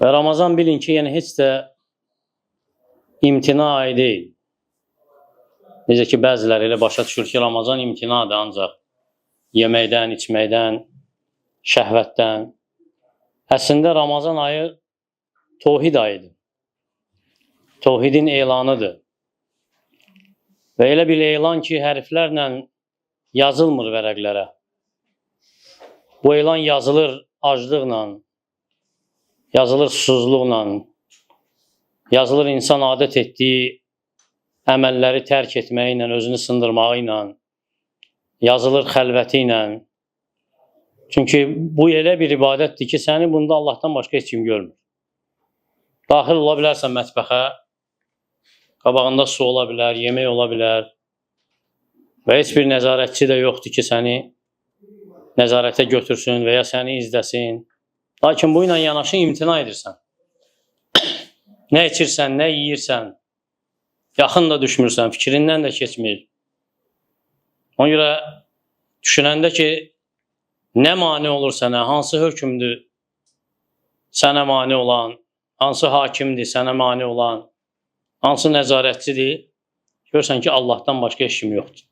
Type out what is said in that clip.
Və Ramazan bilin ki, yəni heç də imtina ayı deyil. Necə ki, bəziləri elə başa düşür ki, Ramazan imtinadır ancaq yeməkdən, içməkdən, şəhvətdən. Əslində, Ramazan ayı Tohid ayıdır. Tohidin elanıdır. Və elə bir elan ki, hərflərlə yazılmır vərəqlərə. Bu elan yazılır aclıqla, yazılır susuzluqla, yazılır insan adət etdiyi əməlləri tərk etməklə, özünü sındırmağı ilə, yazılır xəlvəti ilə. Çünki bu elə bir ibadətdir ki, səni bunda Allahdan başqa heç kim görmür. Daxil ola bilərsən mətbəxə, qabağında su ola bilər, yemək ola bilər və heç bir nəzarətçi də yoxdur ki, səni nəzarətə götürsün və ya səni izləsin. Lakin bu ilə yanaşı imtina edirsən. Nə içirsən, nə yeyirsən, yaxın da düşmürsən, fikrindən də keçmir. Ona görə düşünəndə ki, nə mane olur sənə, hansı hökmdür sənə mane olan, hansı hakimdir sənə mane olan, hansı nəzarətçidir, görürsən ki, Allahdan başqa heç kim yoxdur.